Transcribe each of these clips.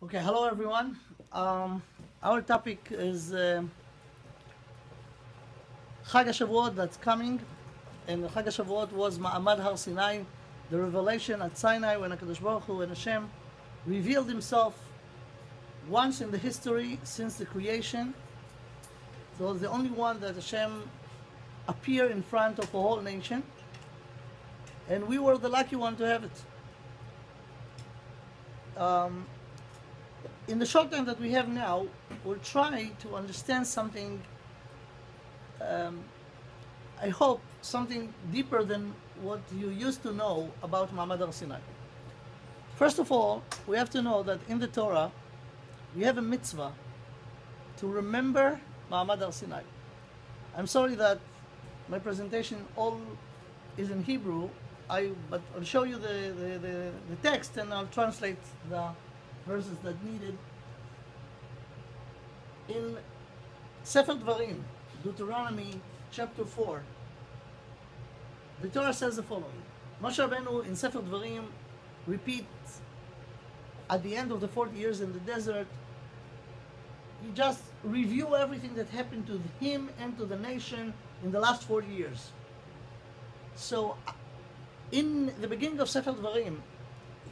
Okay, hello everyone. Our topic is Chag HaShavuot that's coming, and Chag HaShavuot was Ma'amad Har Sinai, the revelation at Sinai when HaKadosh Baruch Hu and Hashem revealed Himself once in the history since the creation. So it's the only one that Hashem appeared in front of a whole nation, and we were the lucky one to have it. In the short time that we have now, we'll try to understand something, I hope, something deeper than what you used to know about Ma'amad Har Sinai. First of all, we have to know that in the Torah, we have a mitzvah to remember Ma'amad Har Sinai. I'm sorry that my presentation all is in Hebrew, but I'll show you the text and I'll translate the verses that needed. In Sefer Dvarim, Deuteronomy chapter 4, the Torah says the following. Moshe Rabbeinu in Sefer Dvarim repeats at the end of the 40 years in the desert, he just review everything that happened to him and to the nation in the last 40 years. So in the beginning of Sefer Dvarim,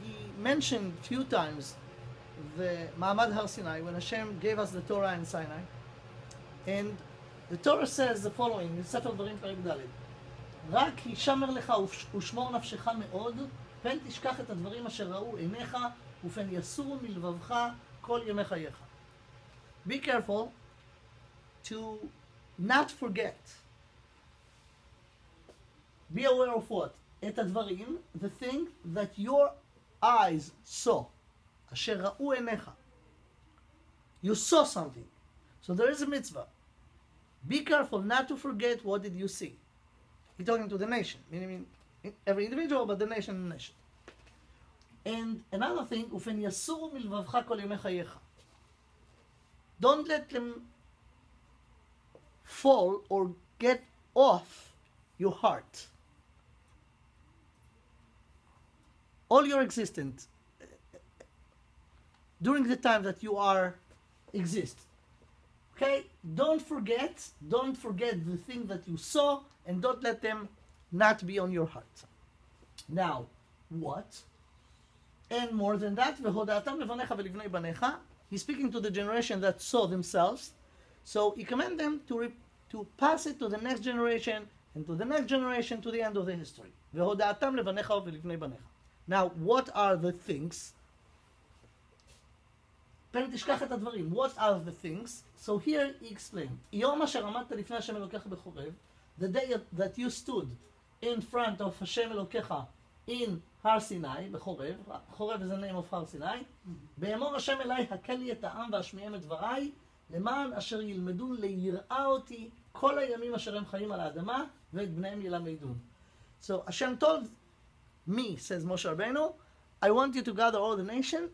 he mentioned a few times the Ma'amad Har Sinai, when Hashem gave us the Torah in Sinai. And the Torah says the following, in Sefer Dvarim פרק ד' רק הישמר לך ושמור נפשך מאוד, פן תשכח את הדברים אשר ראו עיניך, ופן יסורו מלבבך כל ימי חייך. Be careful to not forget. Be aware of what? את הדברים, the thing that your eyes saw. אשר ראו עיניך. You saw something. So there is a mitzvah. Be careful not to forget what did you see. He's talking to the nation, meaning every individual, but the nation. And another thing, ופן יסורו מלבבך כל ימי חייך. Don't let them fall or get off your heart. All your existence, during the time that you exist. Okay? Don't forget the thing that you saw, and don't let them not be on your heart. Now, what? And more than that, והודעתם לבניך ולבני בניך, he's speaking to the generation that saw themselves. So he command them to pass it to the next generation, and to the next generation, to the end of the history. והודעתם לבניך ולבני בניך. Now, what are the things? פן תשכח את הדברים. What are the things? So here he explained. יום אשר עמדת לפני השם אלוקיך בחורב, the day that you stood in front of השם אלוקיך in Har Sinai, בחורב, חורב is the name of Har Sinai, באמור השם אליי, הקל לי את העם והשמיעם את דבריי, למען אשר ילמדו ליראה אותי כל הימים אשר הם חיים על האדמה, ואת בניהם ילמדון. So Hashem told me, says Moshe Rabbeinu, I want you to gather all the nation,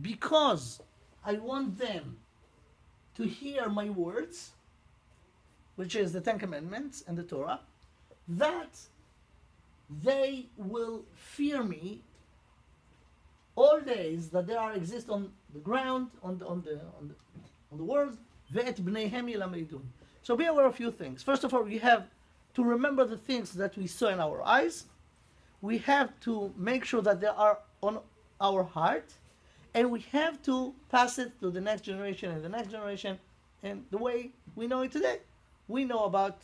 because I want them to hear my words, which is the Ten Commandments and the Torah, that they will fear me all days that they exist on the ground, on the world. Ve'et bneihem yilamedun. So be aware of a few things. First of all, we have to remember the things that we saw in our eyes. We have to make sure that they are on our heart. And we have to pass it to the next generation and the next generation. And the way we know it today, we know about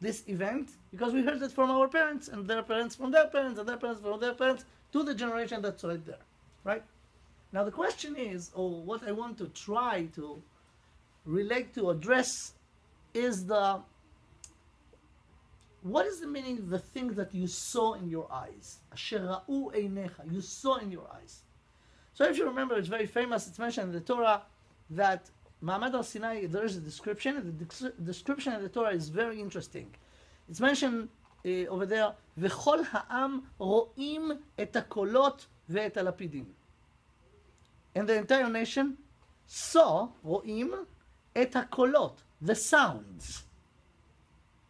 this event because we heard it from our parents and their parents from their parents and their parents from their parents to the generation that's right there, right? Now the question is, or what I want to try to relate to, address, is what is the meaning of the thing that you saw in your eyes? Asher ra'u einecha, you saw in your eyes. So if you remember, it's very famous, it's mentioned in the Torah that Ma'amad Har Sinai, there is a description, and the description in the Torah is very interesting. It's mentioned over there, וכל העם רואים את הקולות ואת הלפידים. And the entire nation saw, רואים, את הקולות, the sounds.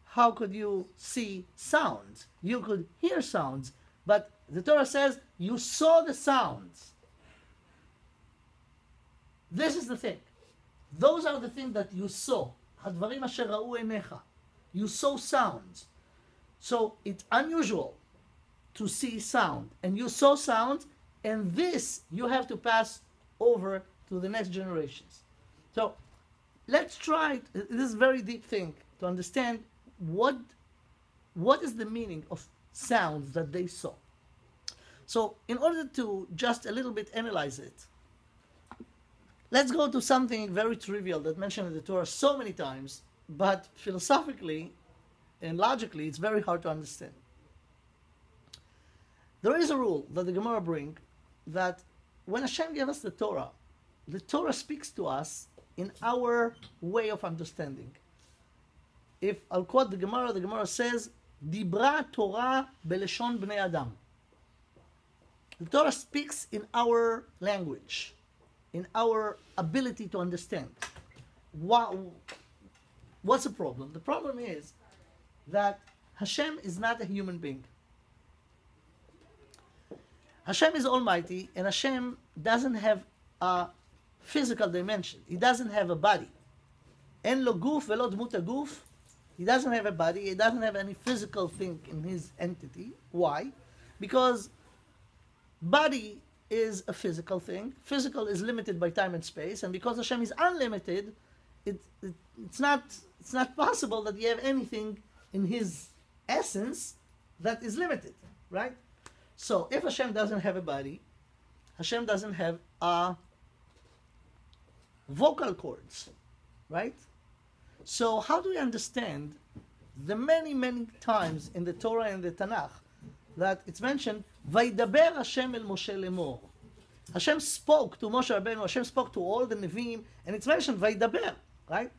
How could you see sounds? You could hear sounds, but the Torah says you saw the sounds. This is the thing. Those are the things that you saw. הדברים אשר ראו עיניך. You saw sounds. So it's unusual to see sound. And you saw sound, and this you have to pass over to the next generations. So let's try, this is a very deep thing, to understand what is the meaning of sounds that they saw. So in order to just a little bit analyze it, let's go to something very trivial that mentioned in the Torah so many times, but philosophically and logically it's very hard to understand. There is a rule that the Gemara bring that when Hashem gave us the Torah speaks to us in our way of understanding. If I'll quote the Gemara says, Dibra Torah beleshon bnei Adam. The Torah speaks in our language, in our ability to understand. What's the problem? The problem is that Hashem is not a human being. Hashem is almighty, and Hashem doesn't have a physical dimension. He doesn't have a body. En lo guf velo dmut haguf. He doesn't have a body. He doesn't have any physical thing in his entity. Why? Because body is a physical thing. Physical is limited by time and space, and because Hashem is unlimited, it's not possible that you have anything in his essence that is limited, right? So if Hashem doesn't have a body, Hashem doesn't have vocal cords, right? So how do we understand the many, many times in the Torah and the Tanakh that it's mentioned, Vaidaber Hashem el Moshe lemor. Hashem spoke to Moshe Rabbeinu, Hashem spoke to all the Nevi'im, and it's mentioned Vaidaber, right?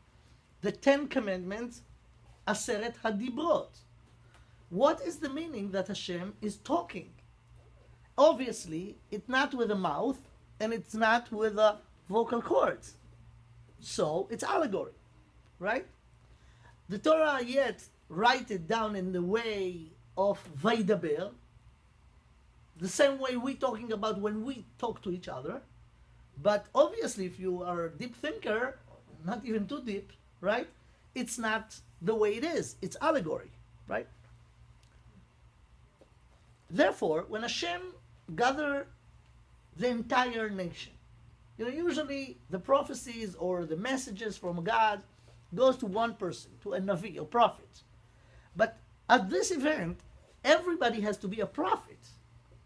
The 10 Commandments, Aseret HaDibrot. What is the meaning that Hashem is talking? Obviously, it's not with a mouth, and it's not with a vocal cords. So, it's allegory, right? The Torah yet write it down in the way of Vaidaber, the same way we're talking about when we talk to each other. But obviously, if you are a deep thinker, not even too deep, right? It's not the way it is. It's allegory, right? Therefore, when Hashem gather the entire nation, usually the prophecies or the messages from God goes to one person, to a Navi, a prophet. But at this event, everybody has to be a prophet.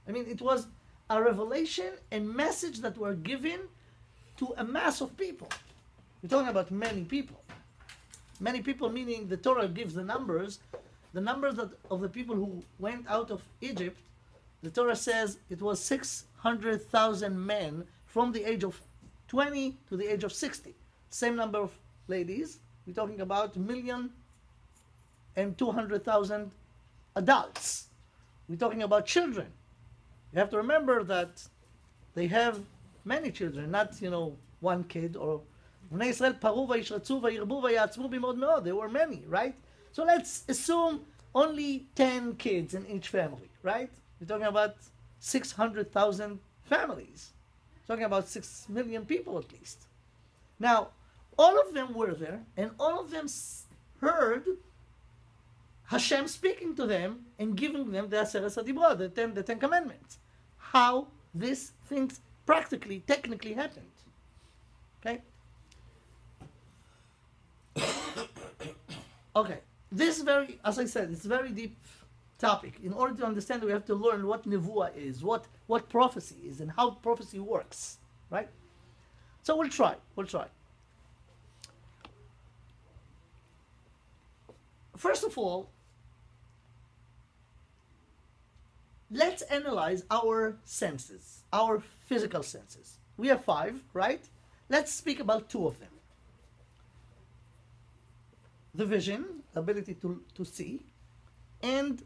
I mean, it was a revelation and message that were given to a mass of people. We're talking about many people. Many people meaning the Torah gives the numbers of the people who went out of Egypt. The Torah says it was 600,000 men from the age of 20 to the age of 60. Same number of ladies. We're talking about 1,200,000 adults. We're talking about children. You have to remember that they have many children, not, one kid. Or there were many, right? So let's assume only 10 kids in each family, right? We're talking about 600,000 families. We're talking about 6 million people at least. Now, all of them were there, and all of them heard Hashem speaking to them and giving them the Aseret HaDibrot, the 10 Commandments. How these things practically, technically happened. Okay? Okay. This is as I said, it's a very deep topic. In order to understand, we have to learn what Nevuah is, what prophecy is, and how prophecy works. Right? So we'll try. First of all, let's analyze our senses, our physical senses. We have 5, right? Let's speak about 2 of them. The vision, ability to see, and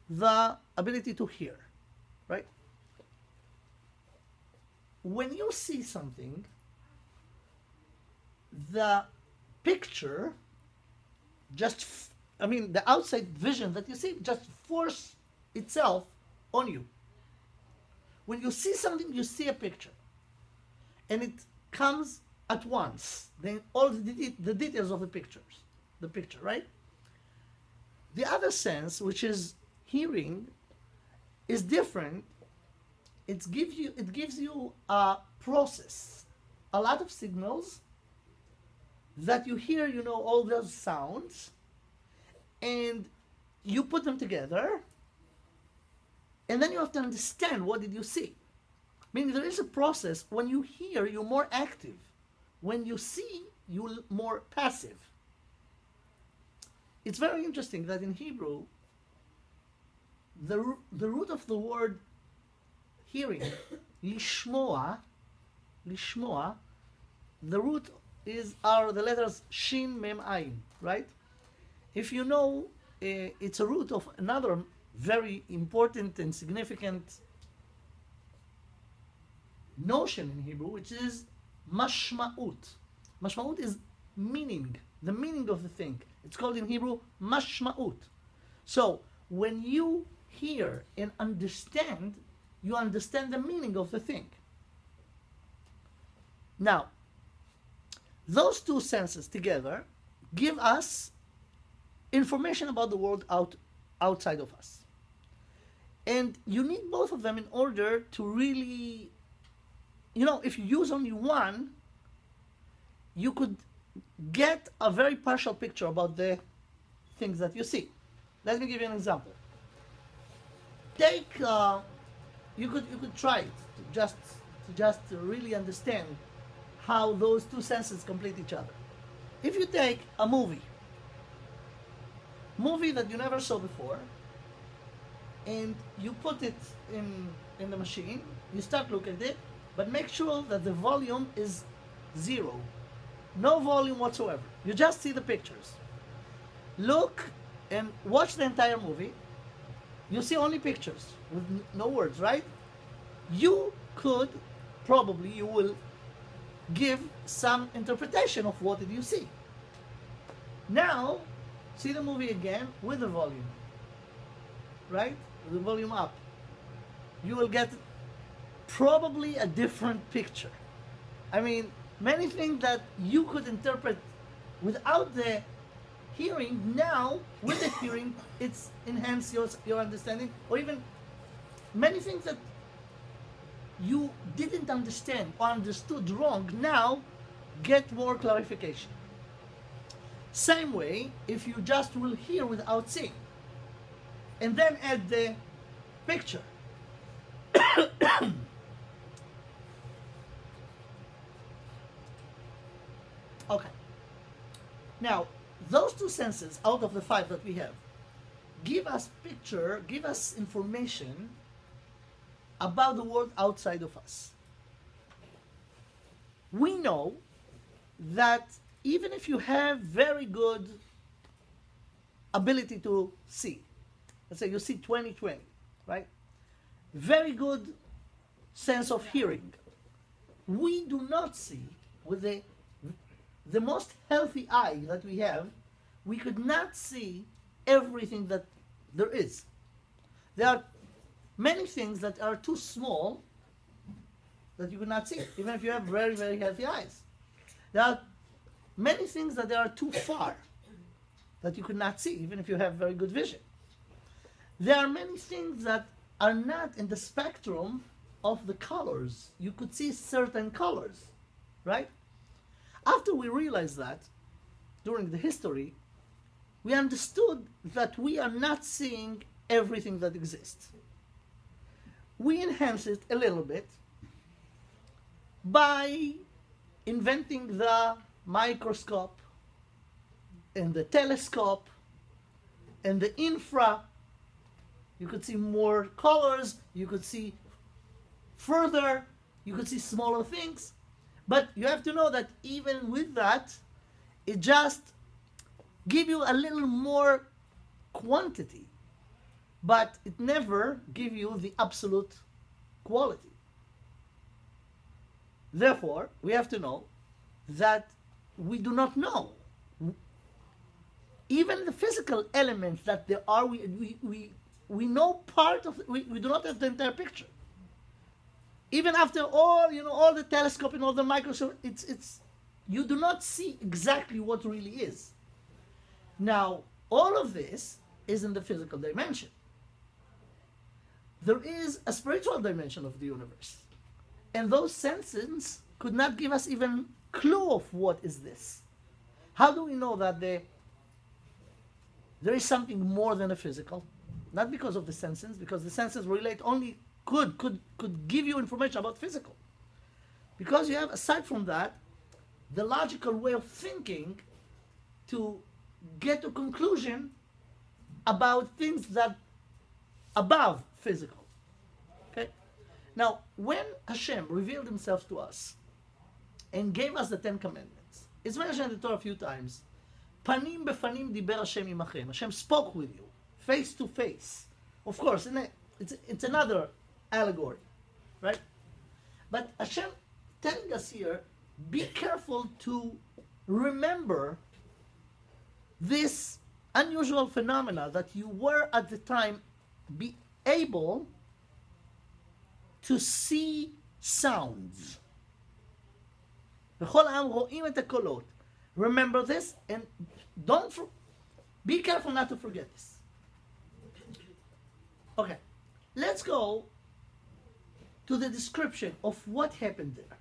the ability to hear, right? When you see something, the picture the outside vision that you see just force itself on you. When you see something, you see a picture. And it comes at once, then all the details of the picture, right? The other sense, which is hearing, is different. It gives you a process, a lot of signals that you hear, all those sounds, and you put them together, and then you have to understand, what did you see? Meaning there is a process. When you hear, you're more active. When you see, you're more passive. It's very interesting that in Hebrew, the root of the word hearing, lishmoa, the root are the letters shin mem ayin, right? If you know, it's a root of another very important and significant notion in Hebrew, which is mashma'ut. Mashma'ut is meaning, the meaning of the thing. It's called in Hebrew mashma'ut. So when you hear and understand, you understand the meaning of the thing. Now, those two senses together give us information about the world outside of us. And you need both of them in order to really, if you use only one, you could get a very partial picture about the things that you see. Let me give you an example. Take, you could try it to just really understand how those two senses complete each other. If you take a movie that you never saw before, and you put it in the machine, you start looking at it, but make sure that the volume is 0. No volume whatsoever. You just see the pictures. Look and watch the entire movie. You see only pictures with no words, right? You will give some interpretation of what did you see. Now, see the movie again with the volume, right? With the volume up. You will get probably a different picture. I mean, many things that you could interpret without the hearing, now with the hearing, it's enhanced your understanding, or even many things that you didn't understand or understood wrong now get more clarification. Same way, if you just will hear without seeing, and then add the picture. Okay. Now, those two senses out of the 5 that we have give us information about the world outside of us. We know that even if you have very good ability to see, let's say you see 20/20, right? Very good sense of hearing. We do not see with the most healthy eye that we have, we could not see everything that there is. There are many things that are too small that you could not see, even if you have very, very healthy eyes. There are many things that are too far that you could not see, even if you have very good vision. There are many things that are not in the spectrum of the colors. You could see certain colors, right? After we realized that, during the history, we understood that we are not seeing everything that exists. We enhanced it a little bit by inventing the microscope and the telescope and the infra. You could see more colors, you could see further, you could see smaller things. But you have to know that even with that, it just gives you a little more quantity, but it never gives you the absolute quality. Therefore, we have to know that we do not know. Even the physical elements that there are, we know part of, we do not have the entire picture. Even after all, all the telescope and all the microscope, it's you do not see exactly what really is. Now, all of this is in the physical dimension. There is a spiritual dimension of the universe. And those senses could not give us even clue of what is this. How do we know that there is something more than a physical? Not because of the senses, because the senses relate only could give you information about physical. Because you have, aside from that, the logical way of thinking to get to conclusion about things that above physical. Okay? Now, when Hashem revealed himself to us and gave us the Ten Commandments, it's mentioned in the Torah a few times. Panim befanim diber Hashem imachem. Hashem spoke with you, face to face. Of course, it's another allegory, right? But Hashem telling us here, be careful to remember this unusual phenomena that you were at the time be able to see sounds. Remember this and be careful not to forget this. Okay, let's go to the description of what happened there.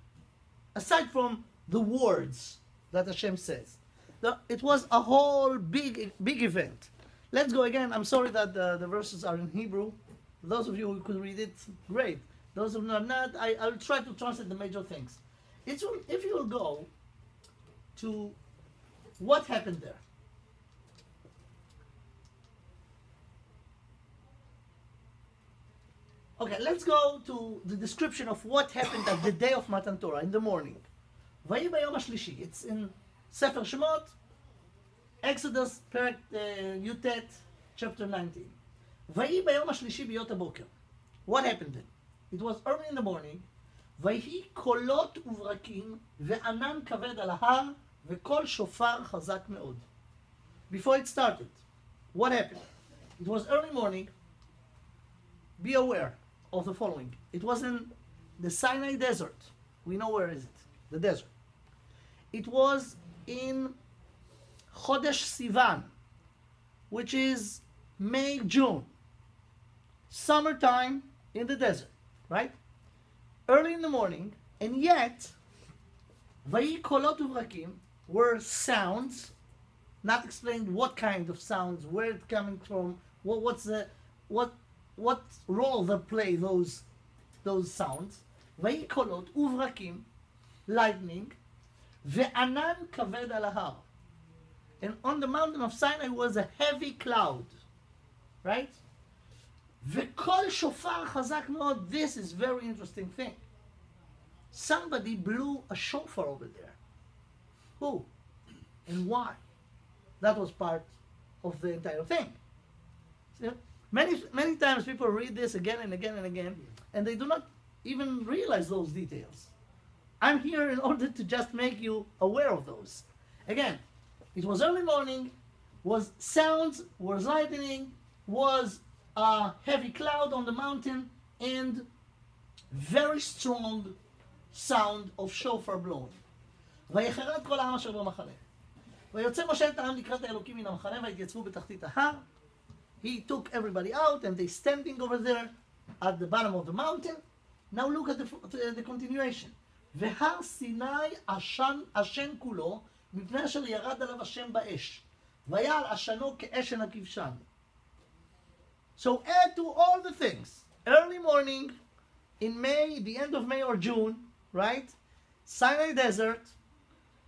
Aside from the words that Hashem says, it was a whole big event. Let's go again. I'm sorry that the verses are in Hebrew. Those of you who could read it, great. Those of you who are not, I'll try to translate the major things. If you will go to what happened there. Okay, let's go to the description of what happened at the day of Matan Torah, in the morning. Vayi bayom hashlishi. It's in Sefer Shemot, Exodus, Yutet, chapter 19. Vayi bayom hashlishi biyot haboker. What happened then? It was early in the morning. Vayi kolot uvrakim ve'anan kaved al har ve'kol shofar chazak me'od. Before it started, what happened? It was early morning. Be aware of the following. It was in the Sinai desert. We know where is it? The desert. It was in Chodesh Sivan, which is May, June. Summertime in the desert, right? Early in the morning, and yet, Vayi kolot uvrakim were sounds, not explained what kind of sounds, where it's coming from, what role they play those sounds. Vayi kolot uvrakim, lightning, ve'anan kaved al har. And on the mountain of Sinai was a heavy cloud, right? Ve'kol shofar chazak me'od. This is very interesting thing. Somebody blew a shofar over there. Who? And why? That was part of the entire thing. So, many times people read this again and again and again, and they do not even realize those details. I'm here in order to just make you aware of those. Again, it was early morning, was sounds, was lightning, was a heavy cloud on the mountain, and very strong sound of shofar blowing. ויחרד כל העם אשר במחנה. ויוצא משה את העם לקראת האלוקים מן המחנה והתייצבו בתחתית ההר. He took everybody out and they standing over there at the bottom of the mountain. Now look at the continuation. והר סיני עשן כולו מפני אשר ירד עליו השם באש. ויעל עשנו כאשן הכבשן. So add to all the things. Early morning in May, the end of May or June, right? Sinai desert,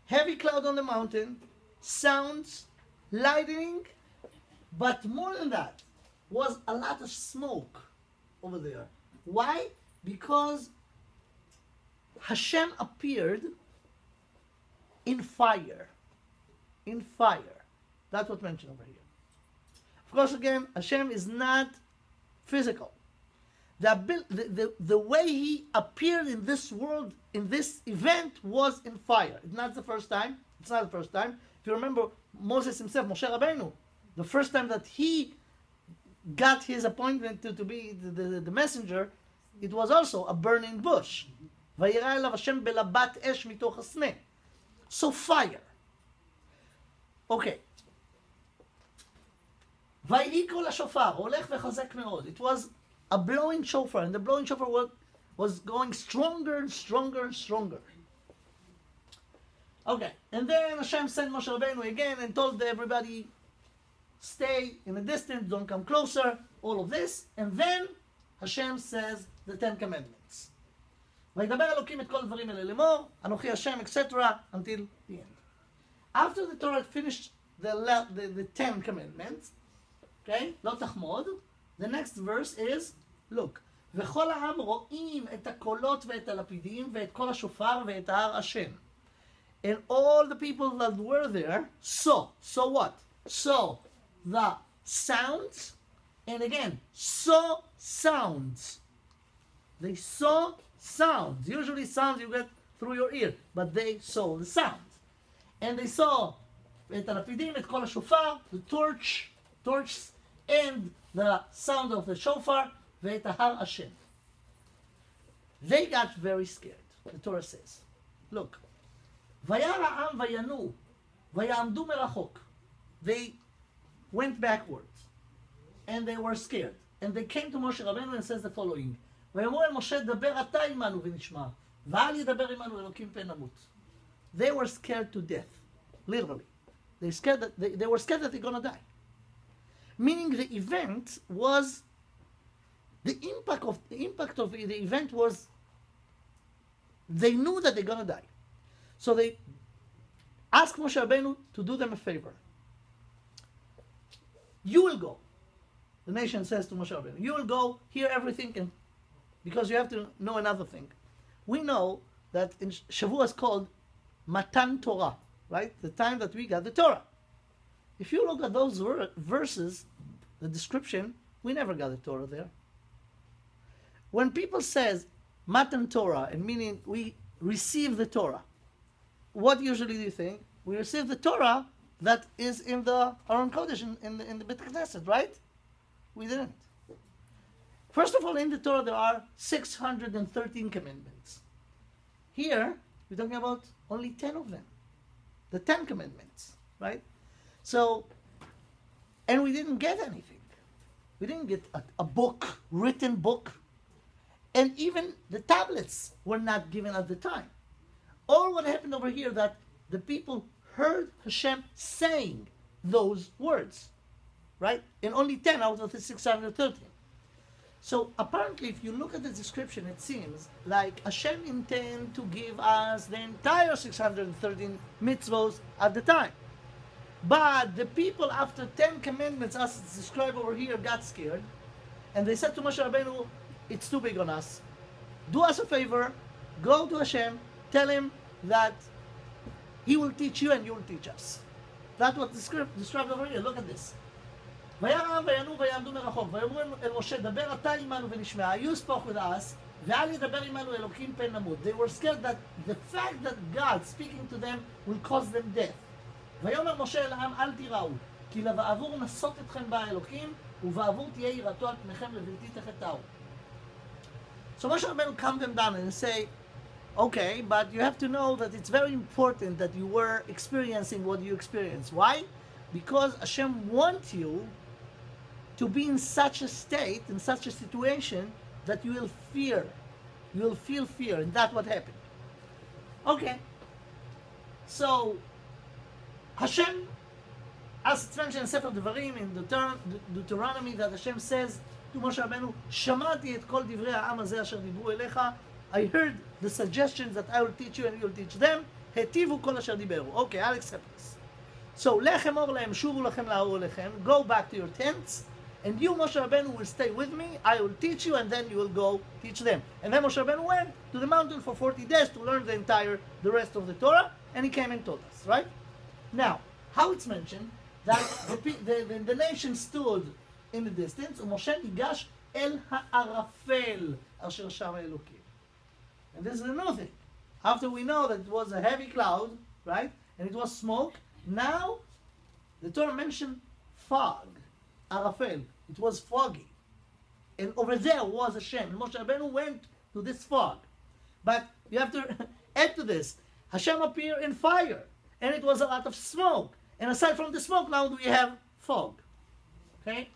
heavy cloud on the mountain, sounds, lightning, but more than that, was a lot of smoke over there. Why? Because Hashem appeared in fire. In fire. That's what's mentioned over here. Of course, again, Hashem is not physical. The way he appeared in this world, in this event, was in fire. It's not the first time. It's not the first time. If you remember Moses himself, Moshe Rabbeinu, the first time that he got his appointment to be the messenger, it was also a burning bush. וירא אליו השם בלבת אש מתוך הסנה. So fire. Okay. ויהי קול השופר, הולך וחזק מאוד. It was a blowing shofar, and the blowing shofar was going stronger and stronger and stronger. Okay, and then Hashem sent Moshe Rabbeinu again and told everybody, stay in a distance, don't come closer, all of this, and then Hashem says the Ten Commandments. וידבר אלוקים את כל הדברים האלה לאמור, אנוכי Hashem, etc., until the end. After the Torah finished the Ten Commandments, okay, לא תחמוד, the next verse is, look, וכל העם רואים את הקולות ואת הלפידים ואת כל השופר ואת ההר השם. And all the people that were there saw what? Saw the sounds, and again, saw sounds. They saw sounds. Usually sounds you get through your ear, but they saw the sounds. And they saw את הלפידים, את כל השופר, the torches, and the sound of the shofar, ואת ההר השם. They got very scared, the Torah says. Look, וירא העם וינועו, ויעמדו מרחוק. They went backwards, and they were scared. And they came to Moshe Rabbeinu and says the following, ויאמרו אל משה, דבר אתה עמנו ונשמע, ואל ידבר עמנו אלוקים פן נמות. They were scared to death, literally. They were scared that they're going to die. Meaning the event was, the impact of the event was, they knew that they're going to die. So they asked Moshe Rabbeinu to do them a favor. You will go. The nation says to Moshe Rabbeinu, you will go, hear everything, and because you have to know another thing. We know that in Shavuot is called Matan Torah, right? The time that we got the Torah. If you look at those verses, the description, we never got the Torah there. When people says Matan Torah, and meaning we receive the Torah, what usually do you think? We receive the Torah that is in the Aron Kodesh, in the Beit Knesset, right? We didn't. First of all, in the Torah there are 613 commandments. Here, we're talking about only 10 of them. The 10 commandments, right? So, and we didn't get anything. We didn't get a book, written book. And even the tablets were not given at the time. All what happened over here that the people heard Hashem saying those words, right? And only 10 out of the 613. So apparently, if you look at the description, it seems like Hashem intended to give us the entire 613 mitzvos at the time. But the people, after 10 commandments, as it's described over here, got scared. And they said to Moshe Rabbeinu, it's too big on us. Do us a favor, go to Hashem, tell him that he will teach you and you will teach us. That's what the script described over here. Look at this. וירא העם וינועו ויעמדו מרחוק, ויאמרו אל משה, דבר אתה עמנו ונשמע. You spoke with us, ואל ידבר עמנו אלוקים פן נמות. They were scared that the fact that God speaking to them will cause them death. ויאמר משה אל העם, אל תיראו, כי לבעבור נסות אתכם בה אלוקים, ובעבור תהיה יראתו על פניכם לבלתי תחתהו. So Moshe Rabbeinu calm them down and say, okay, but you have to know that it's very important that you were experiencing what you experienced. Why? Because Hashem wants you to be in such a state, in such a situation, that you will fear. You will feel fear, and that's what happened. Okay. So, Hashem, as it's mentioned in Sefer Devarim, in Deuteronomy, that Hashem says to Moshe Rabbeinu, שמעתי את כל דברי העם הזה אשר דיברו אליך. I heard the suggestions that I will teach you and you will teach them. היטיבו כל אשר דיברו. Okay, I'll accept this. So, לך אמור להם, שובו לכם לאור אליכם. Go back to your tents. And you, Moshe Rabbeinu, will stay with me. I will teach you, and then you will go teach them. And then Moshe Rabbeinu went to the mountain for 40 days to learn the rest of the Torah. And he came and told us, right? Now, how it's mentioned that the nation stood in the distance, ומשה ניגש אל הערפל אשר שם אלוקים. And this is another thing. After we know that it was a heavy cloud, right? And it was smoke, now the Torah mentioned fog, arafel. It was foggy. And over there was Hashem. And Moshe Rabbeinu went to this fog. But you have to add to this Hashem appeared in fire, and it was a lot of smoke. And aside from the smoke, now we have fog. Okay?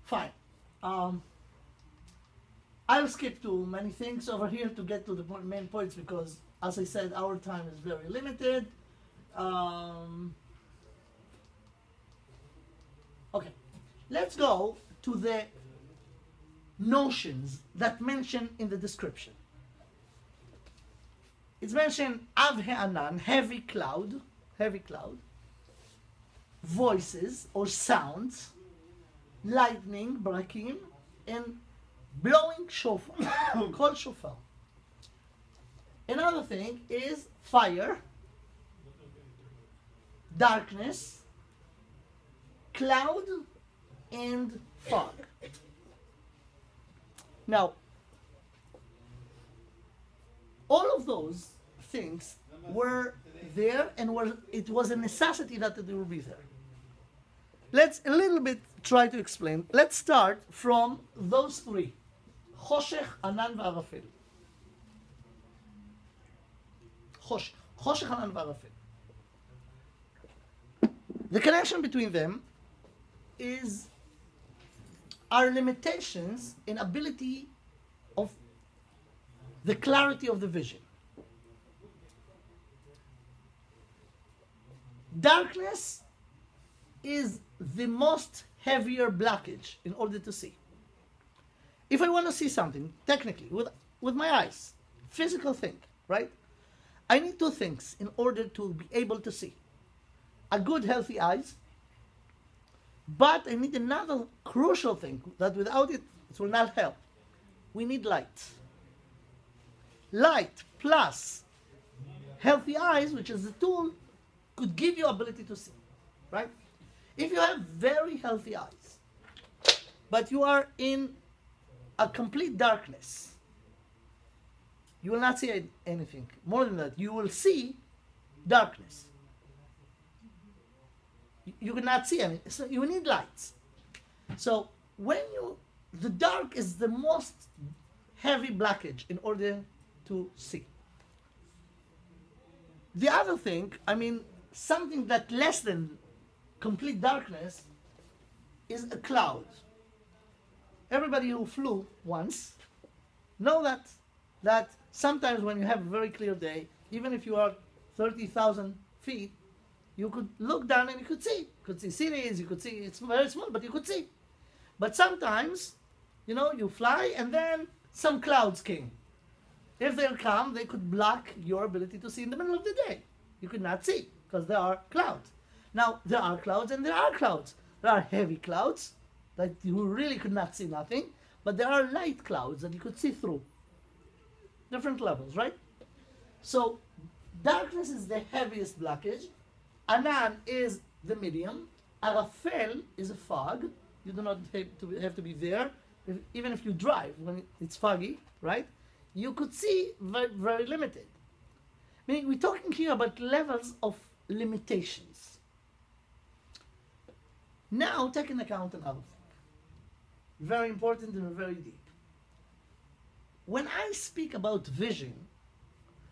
Fine. I'll skip to many things over here to get to the main points because, as I said, our time is very limited. Okay, let's go to the notions that mentioned in the description. It's mentioned Av He'anan, heavy cloud, voices or sounds, lightning, brakim, and blowing shofar, called shofar. Another thing is fire, darkness, cloud, and fog. Now, all of those things were there and it was a necessity that they would be there. Let's a little bit try to explain. Let's start from those three. Choshech, Anan, V'Arafel. Choshech, Anan, V'Arafel. The connection between them is our limitations in ability of the clarity of the vision. Darkness is the most heavier blockage in order to see. If I want to see something, technically, with my eyes, physical thing, right? I need two things in order to be able to see. A good, healthy eyes, but I need another crucial thing that without it, it will not help. We need light. Light plus healthy eyes, which is the tool, could give you ability to see, right? If you have very healthy eyes, but you are in a complete darkness, you will not see anything. More than that, you will see darkness. You cannot see anything. So you need lights. So the dark is the most heavy blockage in order to see. The other thing, something that less than complete darkness is a cloud. Everybody who flew once know that sometimes when you have a very clear day, even if you are 30,000 feet, you could look down and you could see. You could see cities, you could see, it's very small, but you could see. But sometimes, you fly and then some clouds came. If they'll come, they could block your ability to see in the middle of the day. You could not see because there are clouds. Now, there are clouds and there are clouds. There are heavy clouds that you really could not see nothing, but there are light clouds that you could see through. Different levels, right? So, darkness is the heaviest blockage. Anan is the medium. Arafel is a fog. You do not have to be there. Even if you drive when it's foggy, right? You could see very, very limited. Meaning we're talking here about levels of limitations. Now take into account another thing. Very important and very deep. When I speak about vision,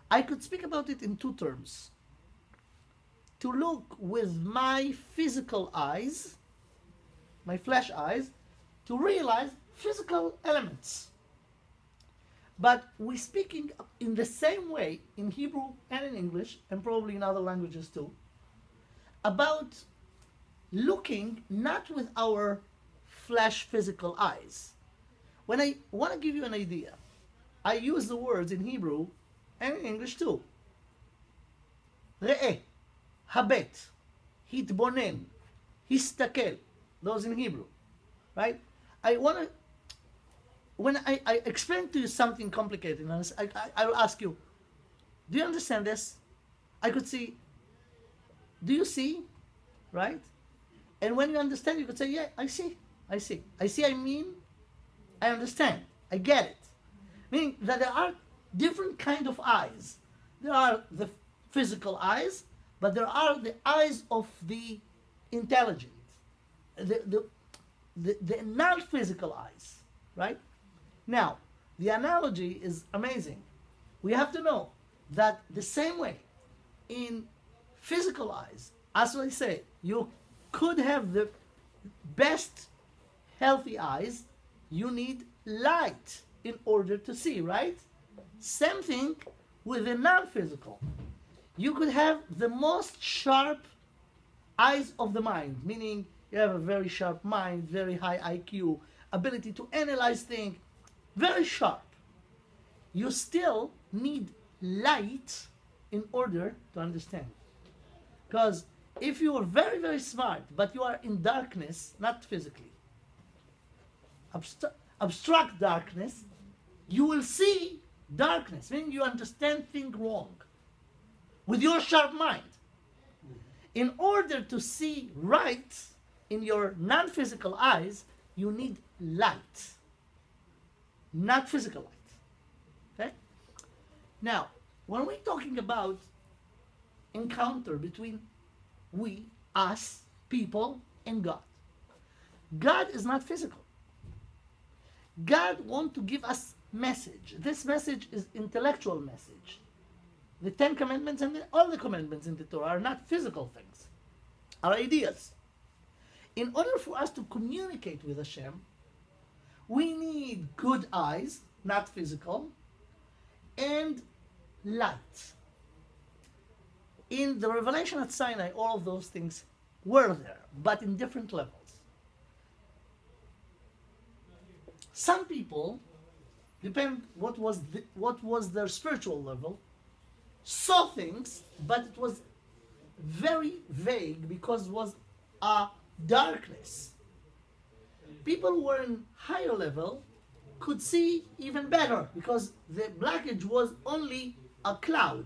I could speak about it in two terms. To look with my physical eyes, my flesh eyes, to realize physical elements. But we're speaking in the same way in Hebrew and in English, and probably in other languages too, about looking not with our flesh physical eyes. When I want to give you an idea, I use the words in Hebrew and in English too. Re'eh, habet, hitbonen, histakel, those in Hebrew, right? When I explain to you something complicated, I will ask you, do you understand this? I could see, do you see? Right? And when you understand, you could say, yeah, I see. I understand. I get it. Meaning that there are different kind of eyes. There are the physical eyes, but there are the eyes of the intelligent, the non-physical eyes, right? Now, The analogy is amazing. We have to know that the same way in physical eyes, as I say, you could have the best healthy eyes, you need light in order to see, right? Same thing with the non-physical. You could have the most sharp eyes of the mind, meaning you have a very sharp mind, very high IQ, ability to analyze things, very sharp. You still need light in order to understand. Because if you are very, very smart, but you are in darkness, not physically, abstract darkness, you will see darkness, meaning you understand things wrong with your sharp mind. In order to see right in your non-physical eyes, you need light, not physical light. Okay? Now, when we're talking about encounter between we, us, people, and God, God is not physical. God wants to give us message. This message is intellectual message. The 10 Commandments and all the commandments in the Torah are not physical things, are ideas. In order for us to communicate with Hashem, we need good eyes, not physical, and light. In the revelation at Sinai, all of those things were there, but in different levels. Some people, depend what was their spiritual level, saw things, but it was very vague because it was a darkness. People who were in higher level could see even better because the blackage was only a cloud.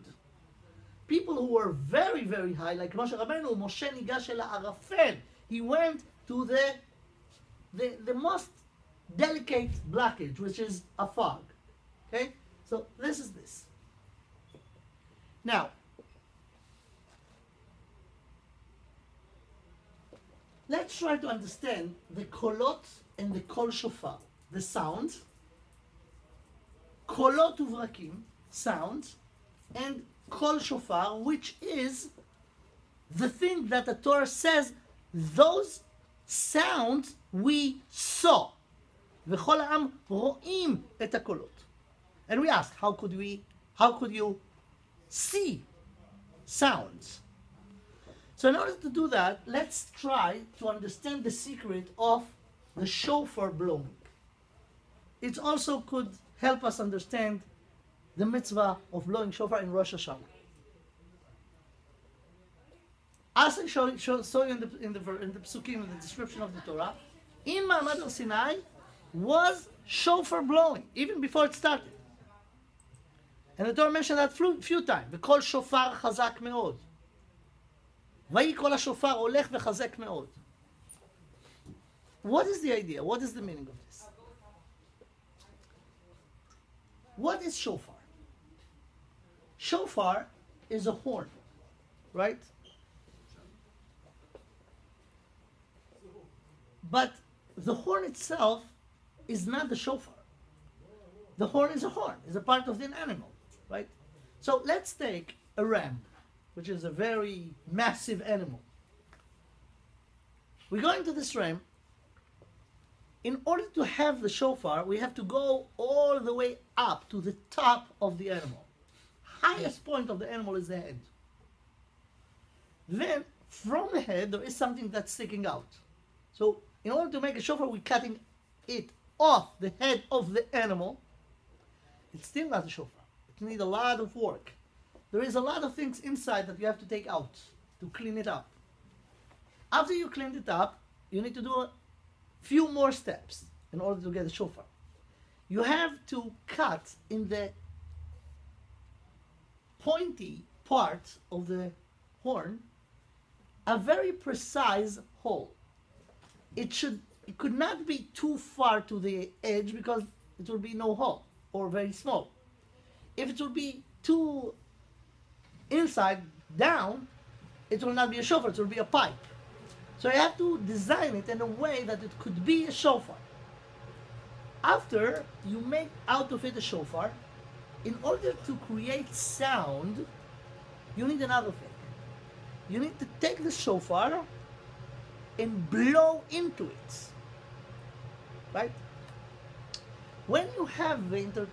People who were very, very high, like Moshe Rabbeinu, Moshe nigash el ha'arafel, he went to the most delicate blackage, which is a fog. Okay? So this is this. Now, let's try to understand the kolot and the kol shofar, the sound, kolot uvrakim, sound, and kol shofar, which is the thing that the Torah says, those sounds we saw. וכל העם רואים את הקולות. And we ask, how could you see sounds? So in order to do that, let's try to understand the secret of the shofar blowing. It also could help us understand the mitzvah of blowing shofar in Rosh Hashanah. As I saw you in the psukim, in the description of the Torah, in Ma'amad al Sinai was shofar blowing, even before it started. And the Torah mentioned that few times. וכל שופר חזק מאוד. ויהי כל השופר הולך וחזק מאוד. What is the idea? What is the meaning of this? What is shofar? Shofar is a horn, right? But the horn itself is not the shofar. The horn is a horn, is a part of the animal, right? So let's take a ram, which is a very massive animal. We go into this ram. In order to have the shofar, we have to go all the way up to the top of the animal. Highest point of the animal is the head. Then, from the head, there is something that's sticking out. So, in order to make a shofar, we're cutting it off the head of the animal. It's still not a shofar. It needs a lot of work. There is a lot of things inside that you have to take out to clean it up. After you clean it up, you need to do a few more steps in order to get the shofar. You have to cut in the pointy part of the horn a very precise hole. It could not be too far to the edge because it will be no hole or very small. If it will be too inside down, it will not be a shofar, it will be a pipe. So you have to design it in a way that it could be a shofar. After you make out of it a shofar, in order to create sound, you need another thing. You need to take the shofar and blow into it. Right? When you have the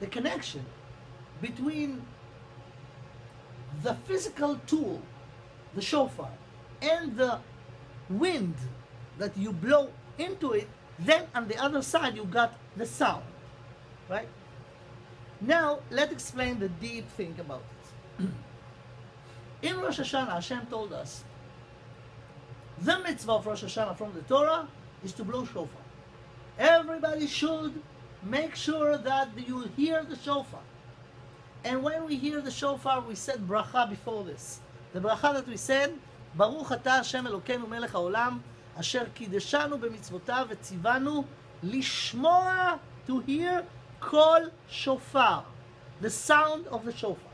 connection between the physical tool, the shofar, and the wind that you blow into it, then on the other side you got the sound. Right? Now, let's explain the deep thing about it. In Rosh Hashanah, Hashem told us, the mitzvah of Rosh Hashanah from the Torah is to blow shofar. Everybody should make sure that you hear the shofar. And when we hear the shofar, we said bracha before this. The bracha that we said, Baruch atah Hashem Elokeinu melech haolam, asher kideshanu b'mitzvotav v'tzivanu lishmoa, to hear kol shofar, the sound of the shofar.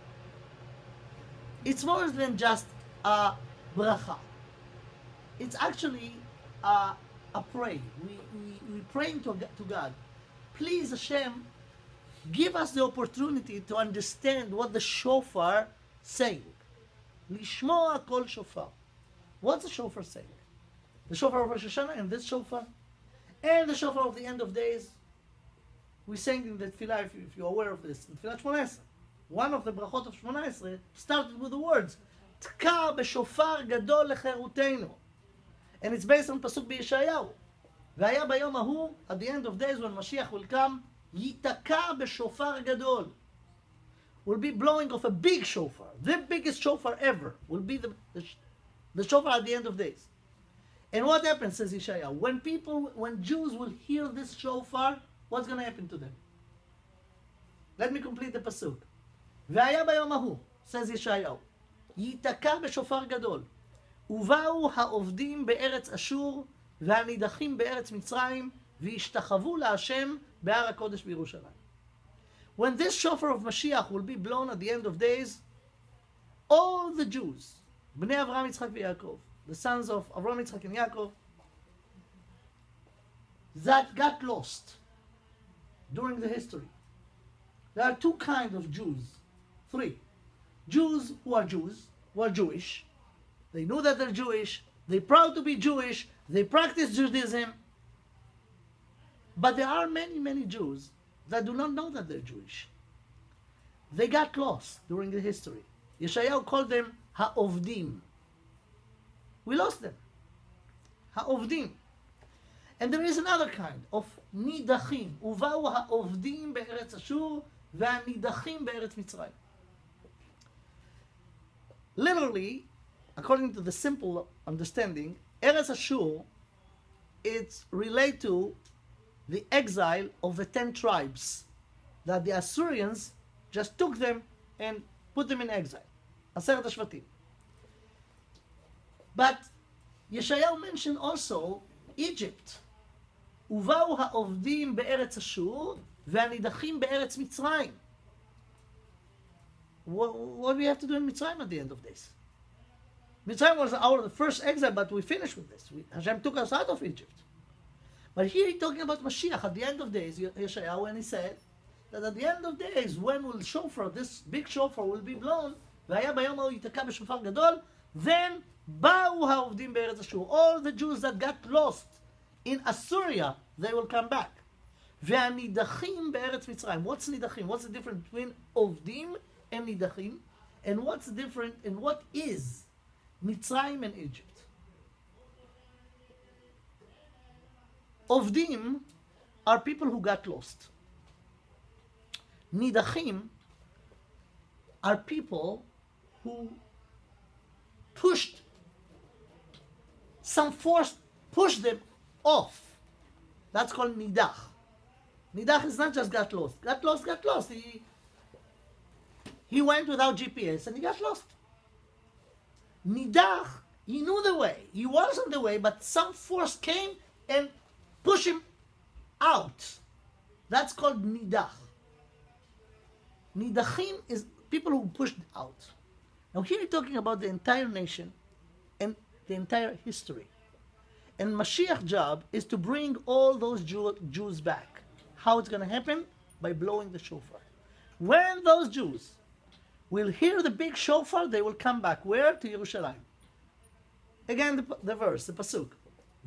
It's more than just a bracha. It's actually a prayer. We praying to God. Please, Hashem, give us the opportunity to understand what the shofar saying. Lishmoa kol shofar. What's the shofar saying? The shofar of Rosh Hashanah and this shofar, and the shofar of the end of days. We sang in the tefillah, if you're aware of this, in tefillah Shmona Esrei. One of the brachot of Shmona Esrei started with the words, Tka b'shofar gadol lecherutenu. And it's based on Pasuk b'Yeshayahu. V'haya bayom hahu, at the end of days when Mashiach will come, Yitaka b'shofar gadol. Will be blowing of a big shofar. The biggest shofar ever will be the shofar at the end of days. And what happens, says Yeshayahu? When Jews will hear this shofar, what's going to happen to them? Let me complete the pasuk. V'haya bayom hahu, says Yeshayahu, Yitaka b'shofar gadol. ובאו העובדים בארץ אשור והנידחים בארץ מצרים והשתחוו להשם בהר הקודש בירושלים. When this shofar of Mashiach will be blown at the end of days, all the Jews, בני אברהם, יצחק ויעקב, the sons of Avraham, Yitzchak, and Yaakov, that got lost during the history. There are two kinds of Jews. Three. Jews, who are Jewish. They know that they're Jewish. They're proud to be Jewish. They practice Judaism. But there are many, many Jews that do not know that they're Jewish. They got lost during the history. Yeshayahu called them Ha'ovdim. We lost them. Ha'ovdim. And there is another kind of Nidachim. Uvau Ha'ovdim be'eretz Ashur ve'anidachim be'eretz Mitzrayim. Literally, according to the simple understanding, Eretz Ashur, it's related to the exile of the 10 tribes, that the Assyrians just took them and put them in exile. Aseret HaShvatim. But Yeshayahu mentioned also Egypt. ובאו העובדים בארץ אשור והנידחים בארץ מצרים. What do we have to do in Mitzrayim at the end of this? Mitzrayim was our first exile, but we finished with this. Hashem took us out of Egypt. But here he's talking about Mashiach at the end of days, Yeshayahu, and he said that at the end of days, when will shofar, this big shofar will be blown, והיה ביום ההוא ייתקע בשופר גדול, then באו העובדים בארץ אשור. All the Jews that got lost in Assyria, they will come back. והנידחים בארץ מצרים. What's נידחים? What's the difference between עובדים and נידחים? And what's the difference and what is Mitzrayim and Egypt? Ovdim are people who got lost. Nidachim are people who some force pushed them off. That's called nidach. Nidach is not just got lost. Got lost. He went without GPS and he got lost. Nidach, he knew the way. He was on the way, but some force came and pushed him out. That's called nidach. Nidachim is people who pushed out. Now here you're talking about the entire nation and the entire history. And Mashiach's job is to bring all those Jews back. How it's going to happen? By blowing the shofar. When those Jews will hear the big shofar, they will come back. Where? To Yerushalayim. Again, the verse, the pasuk.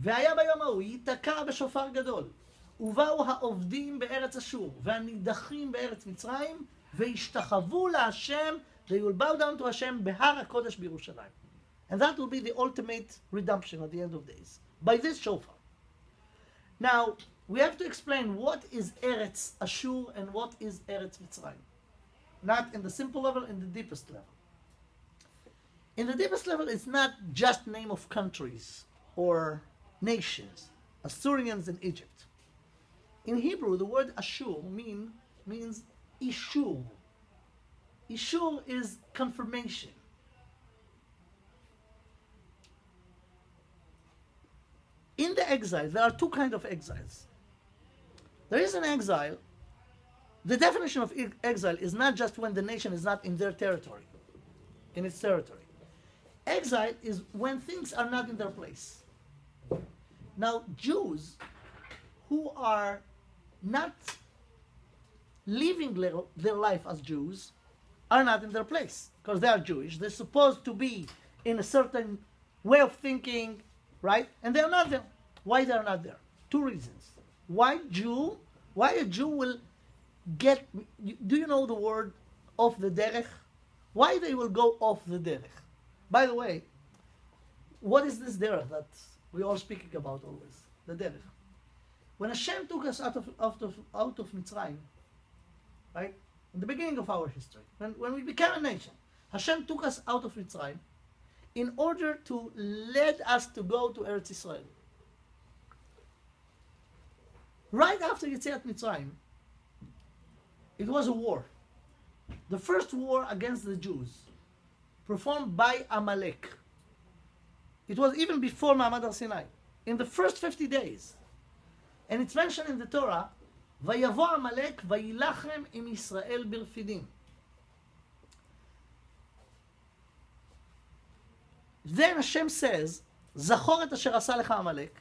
והיה ביום ההוא ייתקע בשופר גדול, ובאו העובדים בארץ אשור, והנידחים בארץ מצרים, וישתחוו להשם, they will bow down to Hashem בהר הקודש בירושלים. And that will be the ultimate redemption at the end of days, by this shofar. Now, we have to explain what is Eretz Ashur and what is Eretz Mitzrayim. Not in the simple level, in the deepest level. In the deepest level, it's not just name of countries or nations, Assyrians in Egypt. In Hebrew, the word Ashur means Ishur. Ishur is confirmation. In the exile, there are two kinds of exiles. There is an exile. The definition of exile is not just when the nation is not in their territory, in its territory. Exile is when things are not in their place. Now, Jews who are not living their life as Jews are not in their place because they are Jewish. They're supposed to be in a certain way of thinking, right? And they're not there. Why they're not there? Two reasons. Why a Jew will get, do you know the word off the derech? Why they will go off the derech? By the way, what is this derech that we are speaking about always? The derech. When Hashem took us out of Mitzrayim, right? In the beginning of our history, when we became a nation, Hashem took us out of Mitzrayim in order to lead us to go to Eretz Israel. Right after Yetziat Mitzrayim, it was a war. The first war against the Jews, performed by Amalek. It was even before Ma'amad Sinai. In the first 50 days. And it's mentioned in the Torah, ויבוא עמלק וילחם עם ישראל ברפידים. Then Hashem says, זכור את אשר עשה לך עמלק,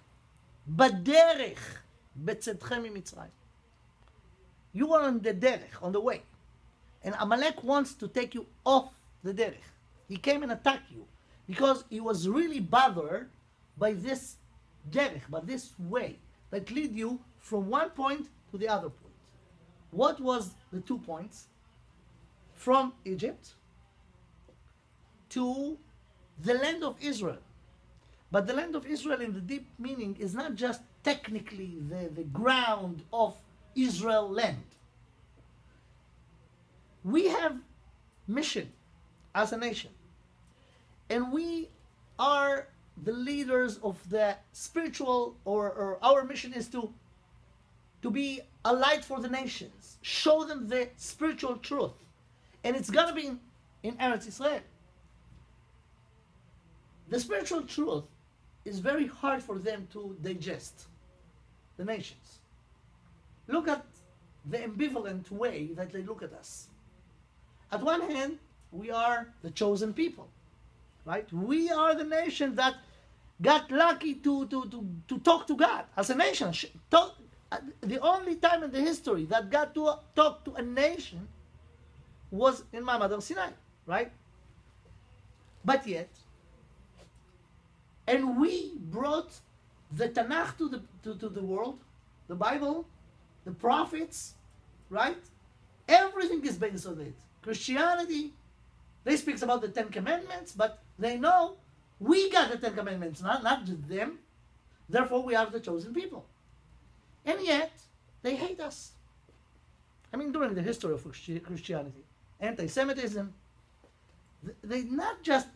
בדרך בצאתכם ממצרים. You are on the derech, on the way. And Amalek wants to take you off the derech. He came and attacked you because he was really bothered by this derech, by this way that lead you from one point to the other point. What was the 2 points? From Egypt to the land of Israel. But the land of Israel in the deep meaning is not just technically the ground of Israel land. We have mission as a nation. And we are the leaders of the spiritual, or our mission is to be a light for the nations. Show them the spiritual truth. And it's going to be in Eretz Israel. The spiritual truth is very hard for them to digest, the nations. Look at the ambivalent way that they look at us. At one hand, we are the chosen people, right? We are the nation that got lucky to talk to God as a nation. The only time in the history that God to talk to a nation was in Ma'amad Sinai, right? But yet, and we brought the Tanakh to the world, the Bible, the prophets, right? Everything is based on it. Christianity, they speak about the 10 Commandments, but they know we got the 10 Commandments, not just them. Therefore, we are the chosen people. And yet, they hate us. I mean, during the history of Christianity, anti-Semitism, they not just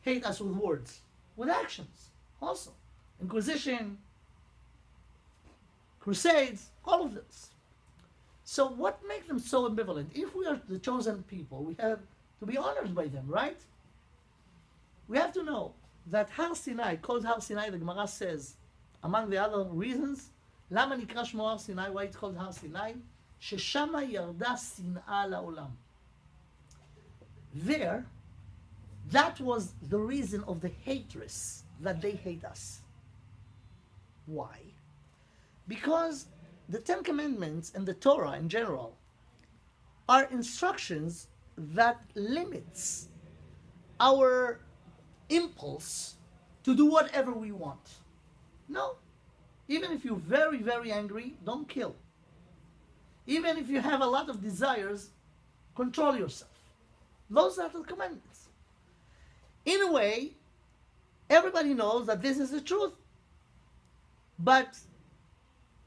hate us with words, with actions also. Inquisition, Crusades, all of this. So what makes them so ambivalent? If we are the chosen people, we have to be honored by them, right? We have to know that Har Sinai, called Har Sinai, the Gemara says, among the other reasons, למה נקרא שמו הר סיני? Why it's called Har Sinai? ששמה ירדה שנאה לעולם. There, that was the reason of the hatred that they hate us. Why? Because the Ten Commandments and the Torah in general are instructions that limits our impulse to do whatever we want. No. Even if you're very, very angry, don't kill. Even if you have a lot of desires, control yourself. Those are the commandments. In a way, everybody knows that this is the truth. But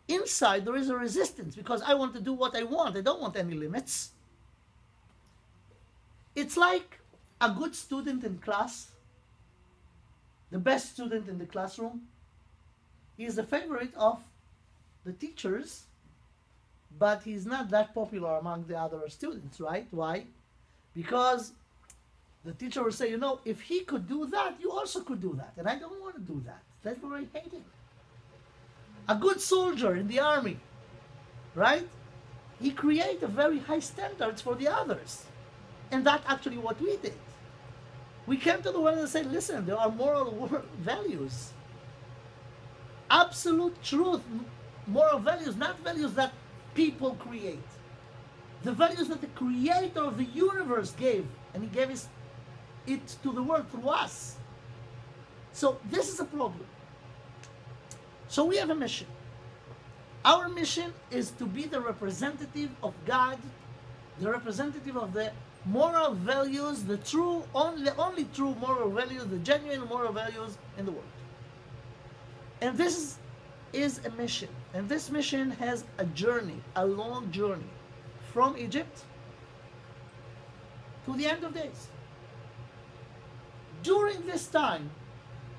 inside there is a resistance because I want to do what I want. I don't want any limits. It's like a good student in class, the best student in the classroom. He is the favorite of the teachers, but he's not that popular among the other students, right? Why? Because the teacher will say, you know, if he could do that, you also could do that. And I don't want to do that. That's why I hate him. A good soldier in the army, right? He created very high standards for the others. And that's actually what we did. We came to the world and said, listen, there are moral values. Absolute truth, moral values, not values that people create. The values that the creator of the universe gave, and he gave it to the world through us. So this is a problem. So we have a mission. Our mission is to be the representative of God, the representative of the moral values, the only true moral values, the genuine moral values in the world. And this is a mission. And this mission has a journey, a long journey, from Egypt to the end of days. During this time,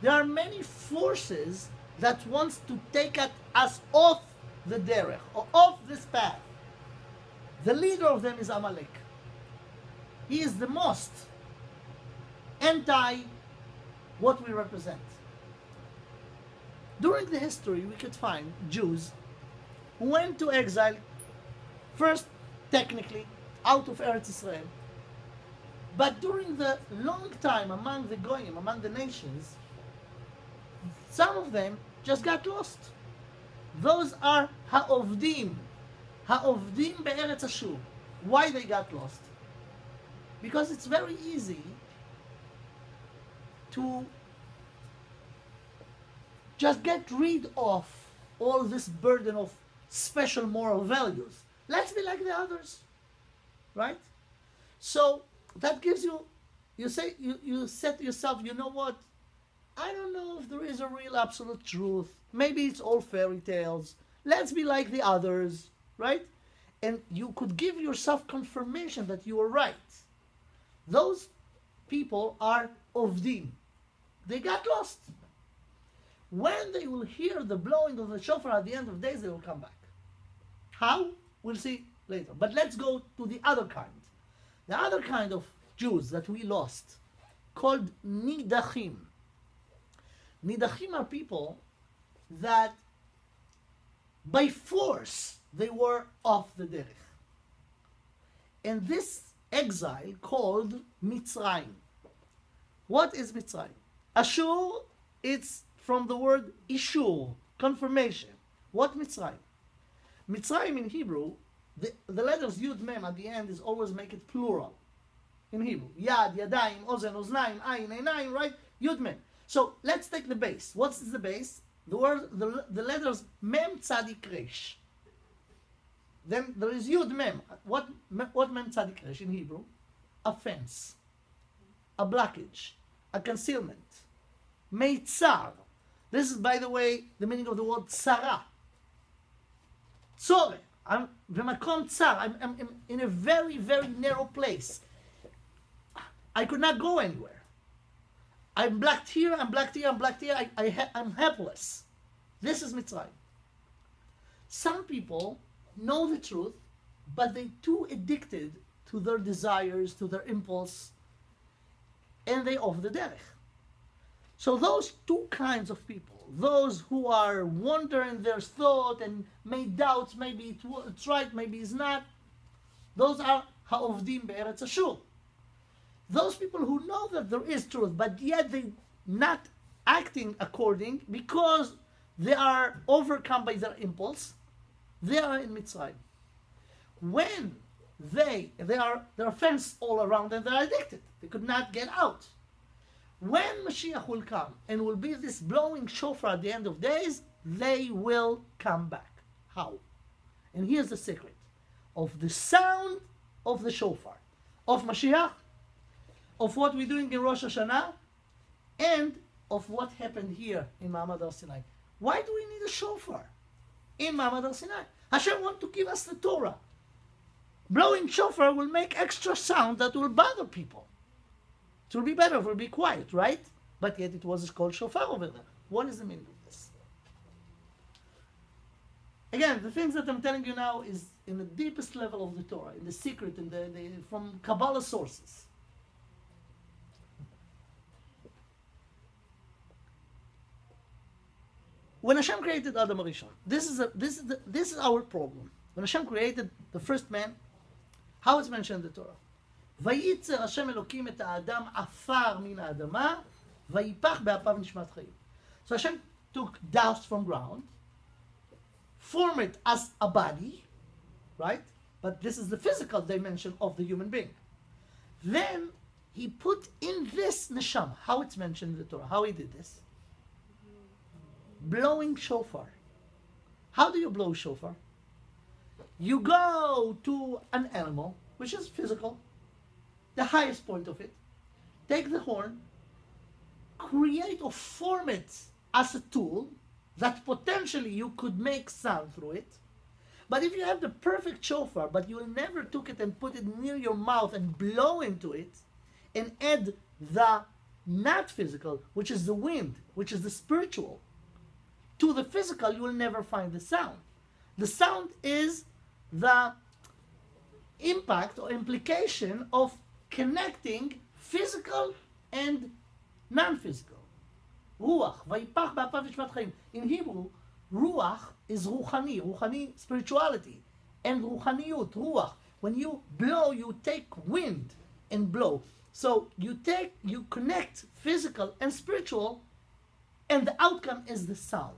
there are many forces that wants to take us off the derech, or off this path. The leader of them is Amalek. He is the most anti what we represent. During the history, we could find Jews who went to exile, first technically out of Eretz Israel, but during the long time among the Goyim, among the nations, some of them just got lost. Those are Ha'ovdim be'eretz Ashur. Why they got lost? Because it's very easy to just get rid of all this burden of special moral values. Let's be like the others, right? So that gives you, you say to yourself, you know what? I don't know if there is a real absolute truth. Maybe it's all fairy tales. Let's be like the others, right? And you could give yourself confirmation that you are right. Those people are Ovdim. They got lost. When they will hear the blowing of the shofar at the end of days, they will come back. How? We'll see later. But let's go to the other kind. The other kind of Jews that we lost, called Nidachim. Nidachim are people that by force they were off the derech. And this exile called Mitzrayim. What is Mitzrayim? Ashur, it's from the word Ishur, confirmation. What Mitzrayim? Mitzrayim in Hebrew, the letters Yud Mem at the end is always make it plural. In Hebrew. Yad, Yadayim, Ozen, Oznaim, Ayin, Einayim, right? Yud Mem. So let's take the base. What's the base? The word, the letters Mem Tzadik Resh. Then there is Yud Mem. What Mem Tzadik Resh in Hebrew? A fence, a blockage, a concealment. Meitzar. This is, by the way, the meaning of the word tzara. Tzore. I'm in a very, very narrow place. I could not go anywhere. I'm blocked here, I'm blocked here, I'm blocked here. I'm helpless. This is Mitzrayim. Some people know the truth, but they're too addicted to their desires, to their impulse, and they off the derech. So those two kinds of people, those who are wandering their thought and may doubt, maybe it's right, maybe it's not, those are ha'ovdim be'eretz Ashur. Those people who know that there is truth, but yet they're not acting according because they are overcome by their impulse. They are in Mitzrayim. When there are fence all around and they're addicted. They could not get out. When Mashiach will come and will be this blowing shofar at the end of days, they will come back. How? And here's the secret of the sound of the shofar, of Mashiach, of what we're doing in Rosh Hashanah, and of what happened here in Ma'amad Har Sinai. Why do we need a shofar in Ma'amad Har Sinai? Hashem wants to give us the Torah. Blowing shofar will make extra sound that will bother people. It will be better if it will be quiet, right? But yet it was called shofar over there. What is the meaning of this? Again, the things that I'm telling you now is in the deepest level of the Torah, in the secret, from Kabbalah sources. When Hashem created Adam Arishon, this is our problem. When Hashem created the first man, how it's mentioned in the Torah? ויצר השם אלוקים את האדם עפר מן האדמה, ויפח באפיו נשמת חיים. So Hashem took dust from ground, formed it as a body, right? But this is the physical dimension of the human being. Then he put in this neshama, how it's mentioned in the Torah, how he did this? Blowing shofar. How do you blow shofar? You go to an animal, which is physical, the highest point of it, take the horn, create or form it as a tool that potentially you could make sound through it. But if you have the perfect shofar, but you will never took it and put it near your mouth and blow into it, and add the not physical, which is the wind, which is the spiritual, to the physical, you will never find the sound. The sound is the impact or implication of connecting physical and non-physical. Ruach, vayipach ba'apav nishmat chaim. In Hebrew, ruach is ruchani spirituality, and ruchaniyut, ruach. When you blow, you take wind and blow. So you connect physical and spiritual, and the outcome is the sound.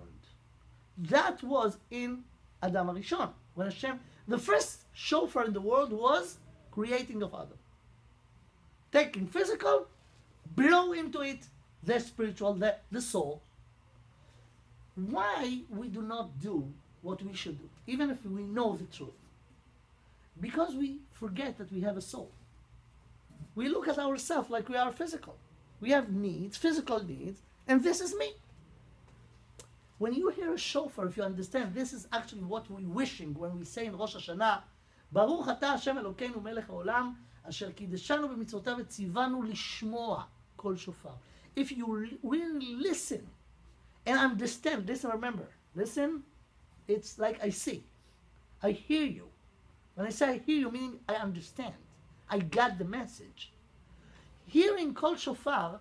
That was in Adam Arishon. When Hashem, the first shofar in the world was creating of Adam. Taking physical, blow into it the spiritual, the soul. Why we do not do what we should do, even if we know the truth? Because we forget that we have a soul. We look at ourselves like we are physical. We have needs, physical needs, and this is me. When you hear a shofar, if you understand, this is actually what we're wishing when we say in Rosh Hashanah, Baruch atah Hashem Elokeinu melech haolam, asher kideshanu b'mitzvotav v'tzivanu lishmoa kol shofar. If you really listen and understand, listen, remember, listen, it's like I see. I hear you. When I say I hear you, meaning I understand. I got the message. Hearing kol shofar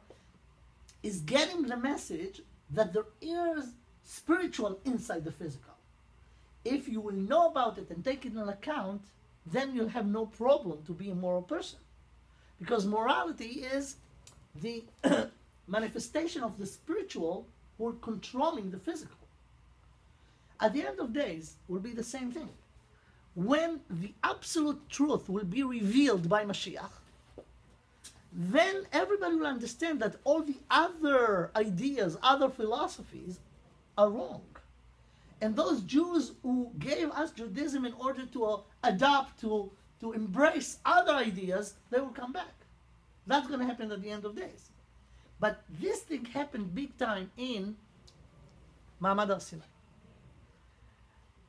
is getting the message that there is spiritual inside the physical. If you will know about it and take it into account, then you'll have no problem to be a moral person. Because morality is the manifestation of the spiritual who are controlling the physical. At the end of days, will be the same thing. When the absolute truth will be revealed by Mashiach, then everybody will understand that all the other ideas, other philosophies are wrong. And those Jews who gave us Judaism in order to adopt, to embrace other ideas, they will come back. That's going to happen at the end of days. But this thing happened big time in Ma'amad Har Sinai.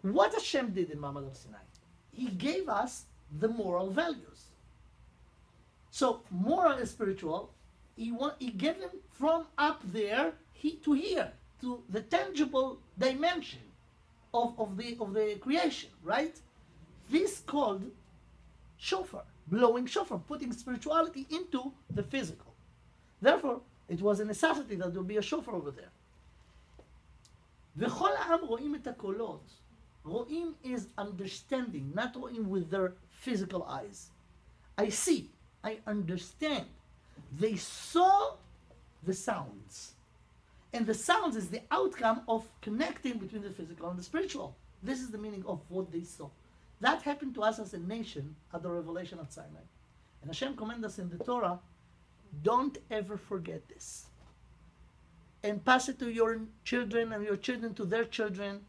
What Hashem did in Ma'amad Har Sinai? He gave us the moral values. So moral and spiritual, he gave them from up there to here, to the tangible dimension of the creation, right? This called shofar, blowing shofar, putting spirituality into the physical. Therefore, it was a necessity that there would be a shofar over there. וכל העם רואים את הקולות. רואים is understanding, not רואים with their physical eyes. I see, I understand. They saw the sounds. And the sounds is the outcome of connecting between the physical and the spiritual. This is the meaning of what they saw. That happened to us as a nation at the revelation at Sinai. And Hashem commanded us in the Torah, don't ever forget this. And pass it to your children and your children to their children,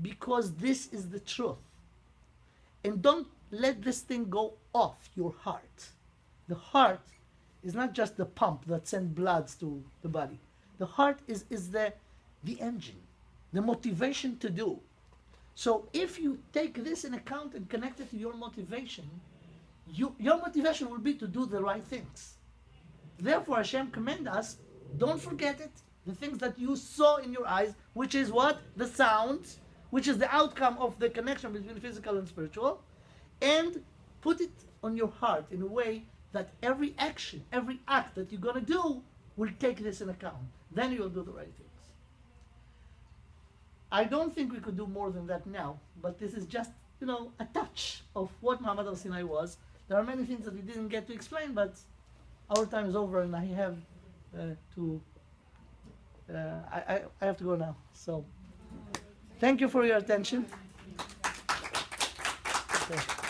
because this is the truth. And don't let this thing go off your heart. The heart is not just the pump that sends blood to the body. The heart is the engine, the motivation to do. So if you take this in account and connect it to your motivation, your motivation will be to do the right things. Therefore, Hashem commands us, don't forget it. The things that you saw in your eyes, which is what? The sounds, which is the outcome of the connection between physical and spiritual, and put it on your heart in a way that every action, every act that you're going to do will take this in account. Then you'll do the right things. I don't think we could do more than that now, but this is just, a touch of what Ma'amad al-Sinai was. There are many things that we didn't get to explain, but our time is over and I have I have to go now. So, thank you for your attention. Okay.